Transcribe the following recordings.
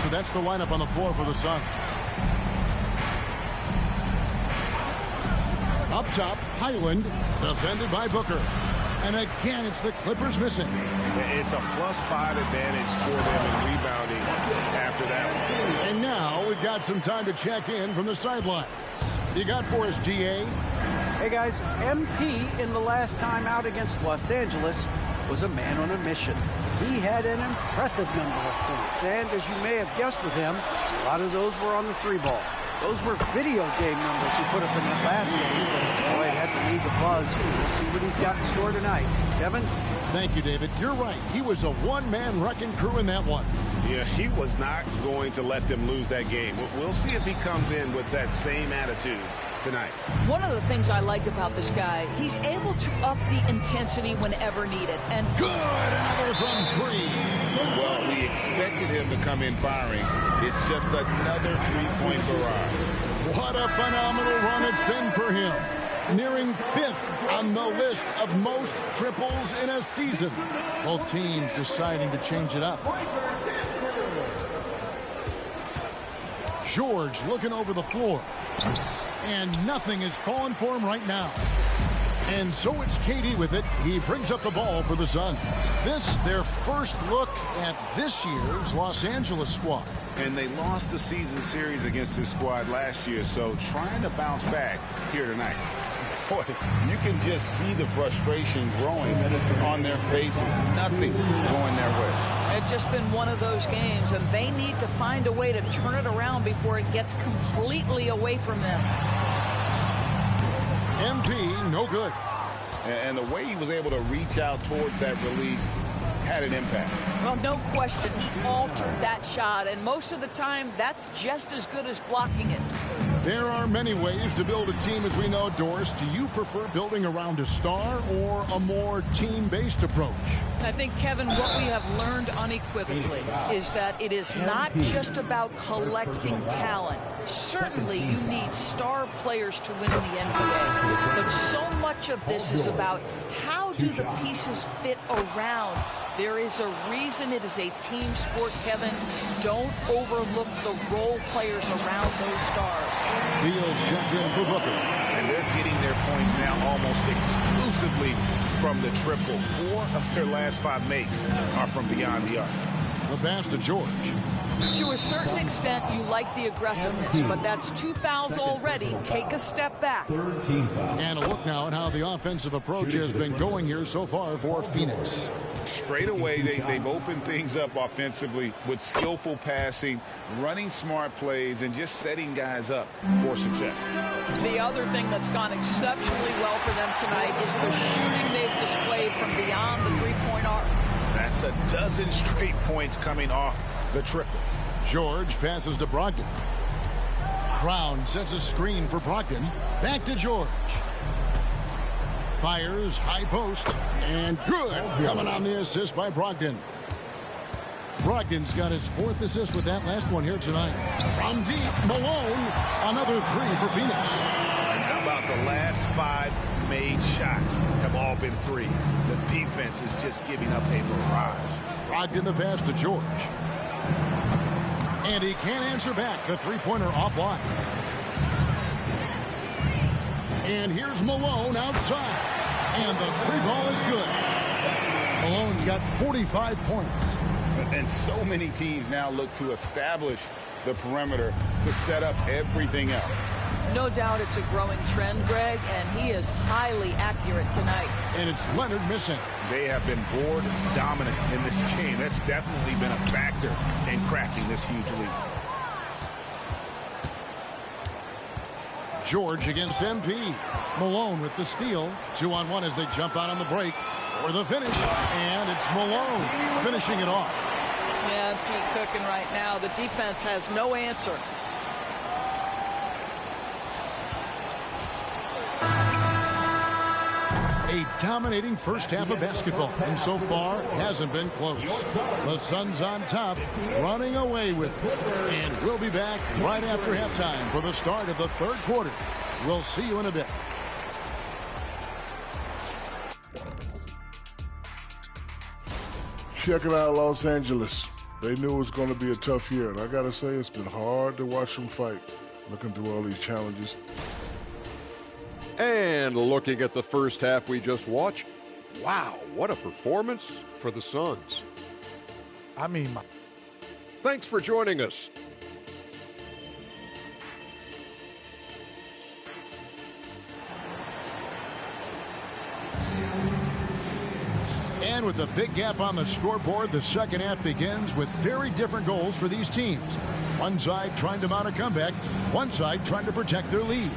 So that's the lineup on the floor for the Suns. Up top, Highland, defended by Booker. And again, it's the Clippers missing. It's a +5 advantage for them in rebounding after that one. And now we've got some time to check in from the sidelines. You got for us, DA? Hey, guys, MP in the last time out against Los Angeles was a man on a mission. He had an impressive number of points, and as you may have guessed with him, a lot of those were on the 3-ball. Those were video game numbers he put up in that last game, but boy, it had the league abuzz. We'll see what he's got in store tonight. Kevin? Thank you, David. You're right. He was a one-man wrecking crew in that one. Yeah, he was not going to let them lose that game. We'll see if he comes in with that same attitude tonight. One of the things I like about this guy, he's able to up the intensity whenever needed. And good hammer from 3. Well, we expected him to come in firing. It's just another three-point barrage. What a phenomenal run it's been for him. Nearing 5th on the list of most triples in a season. Both teams deciding to change it up. George looking over the floor. And nothing is falling for him right now. And so it's KD with it. He brings up the ball for the Suns. This, their first look at this year's Los Angeles squad. And they lost the season series against this squad last year, so trying to bounce back here tonight. Boy, you can just see the frustration growing on their faces. Nothing going their way. It's just been one of those games, and they need to find a way to turn it around before it gets completely away from them. MP, no good. And the way he was able to reach out towards that release had an impact. Well, no question. He altered that shot, and most of the time, that's just as good as blocking it. There are many ways to build a team, as we know, Doris. Do you prefer building around a star or a more team-based approach? I think, Kevin, what we have learned unequivocally is that it is not just about collecting talent. Certainly, you need star players to win in the NBA. But so much of this is about how do the pieces fit around. There is a reason it is a team sport, Kevin. Don't overlook the role players around those stars. Beal's checked in for Booker. And they're getting their points now almost exclusively from the triple. 4 of their last 5 makes are from beyond the arc. The pass to George. To a certain extent, you like the aggressiveness, but that's 2 fouls already. Take a step back. And a look now at how the offensive approach has been going here so far for Phoenix. Straight away, they've opened things up offensively with skillful passing, running smart plays, and just setting guys up for success. The other thing that's gone exceptionally well for them tonight is the shooting they've displayed from beyond the three-point arc. That's a dozen straight points coming off the triple. George passes to Brogdon. Brown sets a screen for Brogdon. Back to George. Fires, high post, and good. Coming on the assist by Brogdon. Brogdon's got his 4th assist with that last one here tonight. From deep, Malone, another 3 for Phoenix. And how about the last 5 made shots have all been threes? The defense is just giving up a barrage. Brogdon the pass to George. And he can't answer back. The three-pointer offline. And here's Malone outside. And the 3-ball is good. Malone's got 45 points. And so many teams now look to establish the perimeter to set up everything else. No doubt it's a growing trend, Greg, and he is highly accurate tonight. And it's Leonard missing. They have been board dominant in this game. That's definitely been a factor in cracking this huge lead. George against MP. Malone with the steal. 2-on-1 as they jump out on the break for the finish. And it's Malone finishing it off. Yeah, MP cooking right now. The defense has no answer. A dominating first half of basketball, and so far hasn't been close. The Suns on top, running away with it. And we'll be back right after halftime for the start of the 3rd quarter. We'll see you in a bit. Check it out, Los Angeles. They knew it was going to be a tough year, and I got to say it's been hard to watch them fight, looking through all these challenges. And looking at the first half we just watched, wow, what a performance for the Suns. Thanks for joining us. And with a big gap on the scoreboard, the second half begins with very different goals for these teams. One side trying to mount a comeback, one side trying to protect their lead.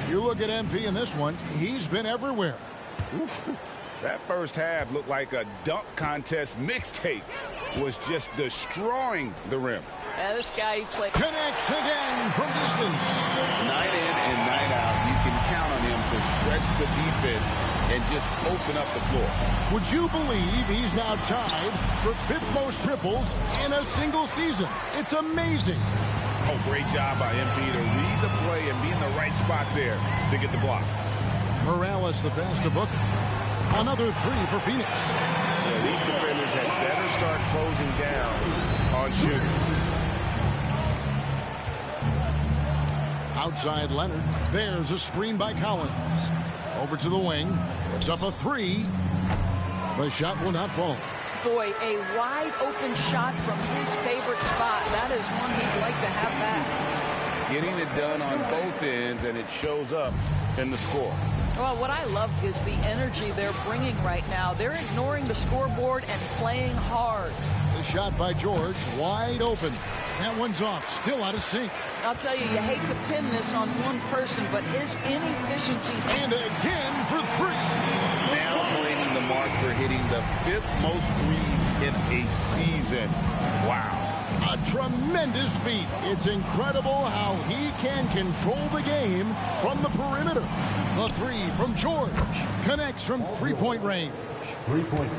You look at MP in this one, he's been everywhere. Oof. That first half looked like a dunk contest mixtape. Was just destroying the rim. Yeah, this guy played. Connects again from distance. Night in and night out, you can count on him to stretch the defense and just open up the floor. Would you believe he's now tied for 5th most triples in a single season? It's amazing. Oh, great job by MP to read the play and be in the right spot there to get the block. Morales the pass to Booker. Another 3 for Phoenix. Yeah, these defenders had better start closing down on shooting. Outside Leonard. There's a screen by Collins. Over to the wing. Puts up a 3. The shot will not fall. Boy, a wide open shot from his favorite spot. That is one he'd like to have back. Getting it done on both ends, and it shows up in the score. Well, what I love is the energy they're bringing right now. They're ignoring the scoreboard and playing hard. The shot by George, wide open. That one's off, still out of sync. I'll tell you, you hate to pin this on one person, but his inefficiencies. And again for 3. Now claiming the mark for hitting the 5th most threes in a season. Wow. A tremendous feat. It's incredible how he can control the game from the perimeter. The 3 from George. Connects from three-point range.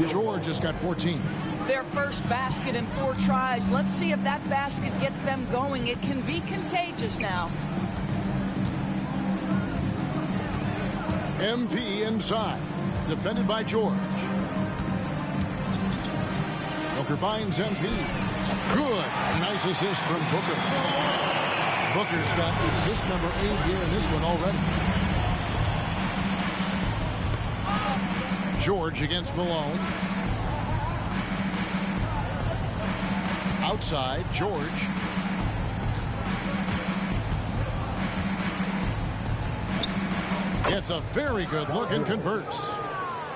George has got 14. Their first basket in 4 tries. Let's see if that basket gets them going. It can be contagious now. MP inside. Defended by George. Booker finds MP. Good. Nice assist from Booker. Booker's got assist number 8 here in this one already. George against Malone. Outside, George. Gets a very good look and converts.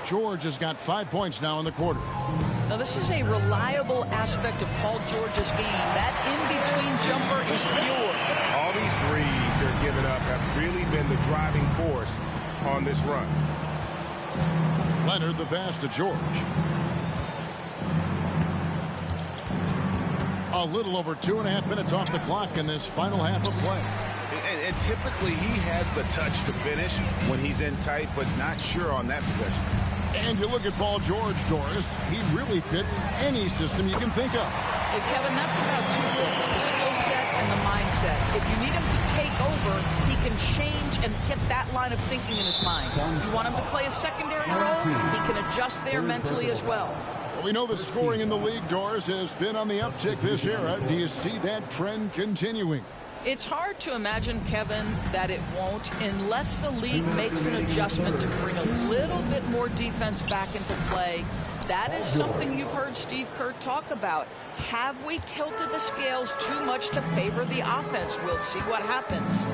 George has got 5 points now in the quarter. Now, this is a reliable aspect of Paul George's game. That in-between jumper is pure. All these threes they're giving up have really been the driving force on this run. Leonard the pass to George. A little over 2.5 minutes off the clock in this final half of play. And typically he has the touch to finish when he's in tight, but not sure on that possession. And you look at Paul George, Doris, he really fits any system you can think of. Hey, Kevin, that's about 2 things, the skill set and the mindset. If you need him to take over, he can change and get that line of thinking in his mind. You want him to play a secondary role, he can adjust there mentally as well. Well, we know the scoring in the league, Doris, has been on the uptick this era. Do you see that trend continuing? It's hard to imagine, Kevin, that it won't unless the league makes an adjustment to bring a little bit more defense back into play. That is something you've heard Steve Kerr talk about. Have we tilted the scales too much to favor the offense? We'll see what happens.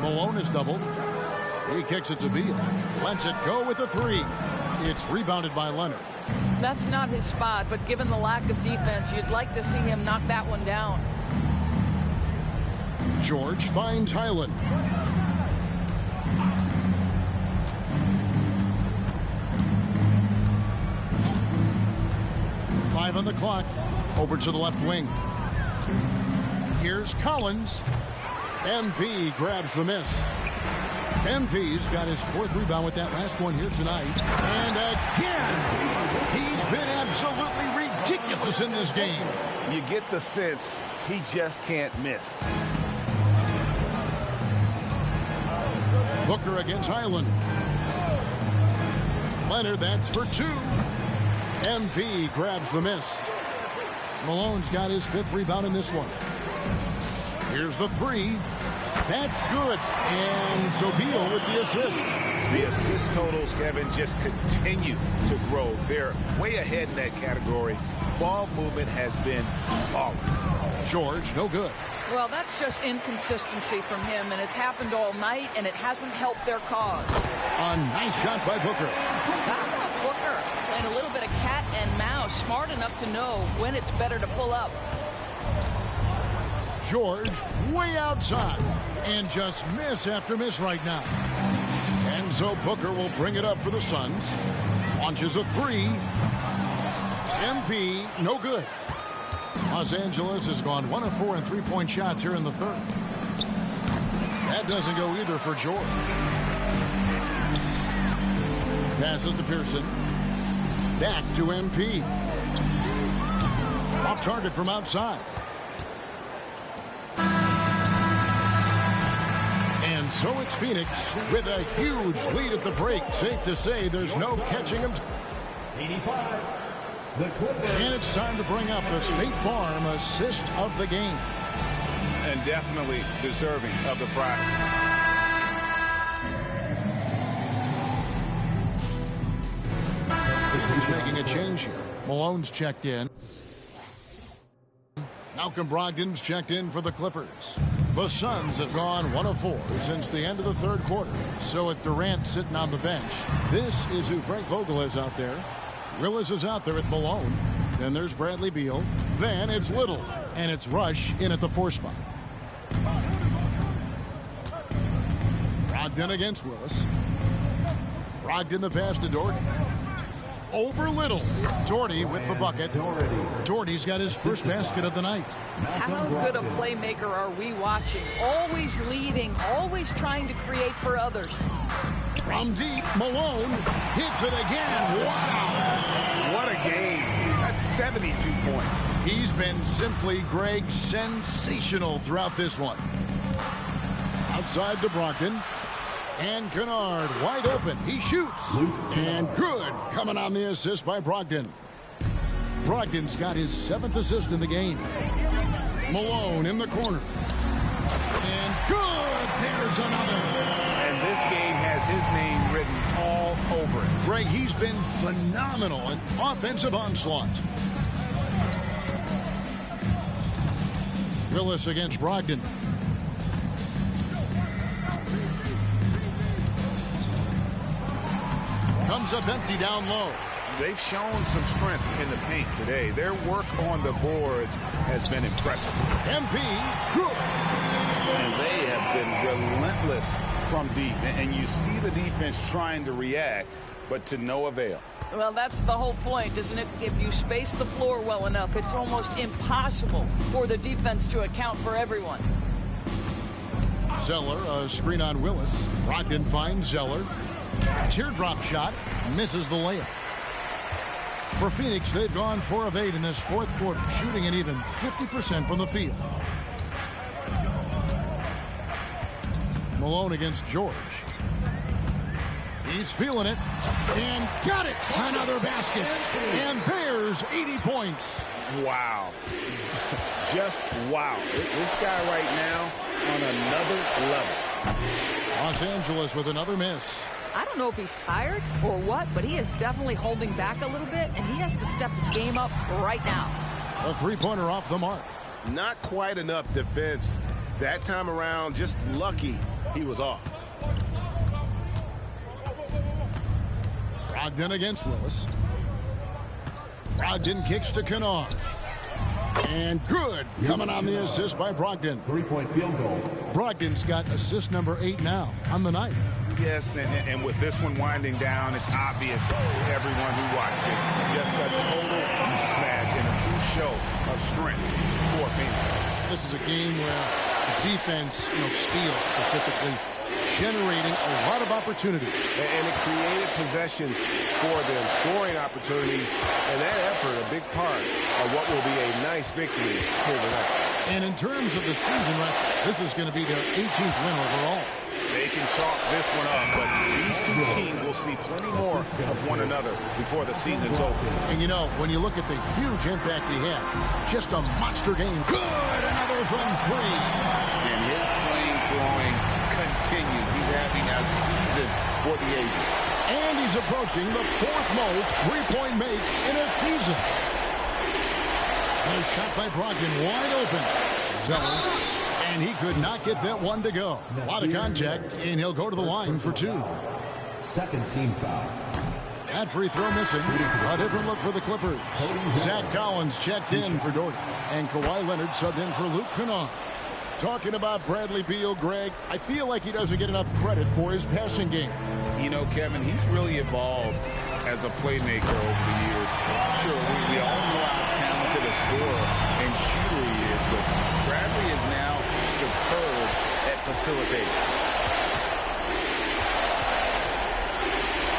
Malone is doubled. He kicks it to Beal. Lets it go with a 3. It's rebounded by Leonard. That's not his spot, but given the lack of defense, you'd like to see him knock that one down. George finds Highland. Five on the clock. Over to the left wing. Here's Collins. MP grabs the miss. MP's got his 4th rebound with that last one here tonight. And again, he's been absolutely ridiculous in this game. You get the sense he just can't miss. Booker against Highland. Leonard, that's for 2. MP grabs the miss. Malone's got his 5th rebound in this one. Here's the 3. That's good. And Sobio with the assist. The assist totals, Kevin, just continue to grow. They're way ahead in that category. Ball movement has been flawless. George, no good. Well, that's just inconsistency from him, and it's happened all night, and it hasn't helped their cause. A nice shot by Booker. How about Booker playing a little bit of cat and mouse, smart enough to know when it's better to pull up. George way outside and just miss after miss right now. And so Booker will bring it up for the Suns. Launches a 3. MP, no good. Los Angeles has gone 1 of 4 in three-point shots here in the 3rd. That doesn't go either for George. Passes to Pearson. Back to MP. Off target from outside. And so it's Phoenix with a huge lead at the break. Safe to say there's no catching him. 85. And it's time to bring up the State Farm assist of the game. And definitely deserving of the prize. He's making a change here. Malone's checked in. Malcolm Brogdon's checked in for the Clippers. The Suns have gone 1 of 4 since the end of the 3rd quarter. So with Durant sitting on the bench, this is who Frank Vogel is out there. Willis is out there at Malone. Then there's Bradley Beal. Then it's Little. And it's Rush in at the 4 spot. Brogdon against Willis. Brogdon the pass to Doherty. Over Little. Doherty with the bucket. Doherty's got his first basket of the night. How good a playmaker are we watching? Always leading, always trying to create for others. From deep, Malone hits it again. Wow. What a game. That's 72 points. He's been simply, Greg, sensational throughout this one. Outside to Brogdon. And Kennard wide open. He shoots. And good. Coming on the assist by Brogdon. Brogdon's got his 7th assist in the game. Malone in the corner. And good. There's another. And this game has his name written all over it. Greg, he's been phenomenal in offensive onslaught. Willis against Brogdon. Comes up empty down low. They've shown some strength in the paint today. Their work on the boards has been impressive. MP, good. And they have been relentless from deep. And you see the defense trying to react, but to no avail. Well, that's the whole point, isn't it? If you space the floor well enough, it's almost impossible for the defense to account for everyone. Zeller, a screen on Willis. Brogdon finds Zeller. Teardrop shot, misses the layup. For Phoenix, they've gone 4 of 8 in this 4th quarter, shooting an even 50% from the field. Malone against George. He's feeling it. And got it! Another basket. And there's 80 points. Wow. Just wow. This guy right now on another level. Los Angeles with another miss. I don't know if he's tired or what, but he is definitely holding back a little bit, and he has to step his game up right now. A 3-pointer off the mark. Not quite enough defense that time around. Just lucky he was off. Brogdon against Willis. Brogdon kicks to Kennard. And good. Coming on the assist by Brogdon. 3-point field goal. Brogdon's got assist number 8 now on the night. Yes, and with this one winding down, it's obvious to everyone who watched it. Just a total mismatch and a true show of strength for Phoenix. This is a game where the defense, steals specifically, generating a lot of opportunity. And it created possessions for them, scoring opportunities, and that effort a big part of what will be a nice victory here tonight. And in terms of the season, this is going to be their 18th win overall. They can chalk this one up, but these two teams will see plenty more of one another before the season's over. And you know, when you look at the huge impact he had, just a monster game. Good, another from three. And his flame throwing continues. He's having a season for the A's. And he's approaching the fourth most three-point makes in a season. A shot by Brogdon, wide open. Zeller, and he could not get that one to go. A lot of contact, and he'll go to the line for two. Second team foul. That free throw missing. A different look for the Clippers. Zach Collins checked in for Dort, and Kawhi Leonard subbed in for Luke Kennard. Talking about Bradley Beal, Greg, I feel like he doesn't get enough credit for his passing game. You know, Kevin, he's really evolved as a playmaker over the years. Sure, we all know how talented a scorer and shooter he is, but Bradley is now superb at facilitating.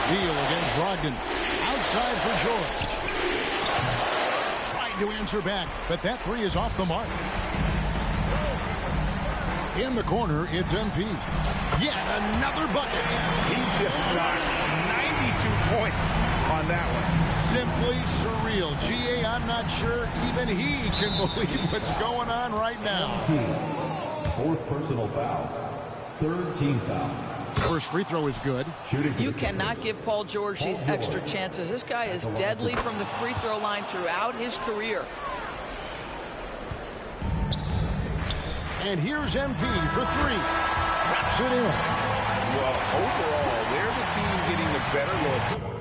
Beal against Brogdon. Outside for George. Trying to answer back, but that three is off the mark. In the corner, it's MP. Yet another bucket. He just notched 92 points on that one. Simply surreal. G.A., I'm not sure even he can believe what's going on right now. Fourth personal foul. Third team foul. First free throw is good. You cannot give Paul George these extra chances. This guy is deadly from the free throw line throughout his career. And here's MP for three. Drops it in. Well, overall, they're the team getting the better looks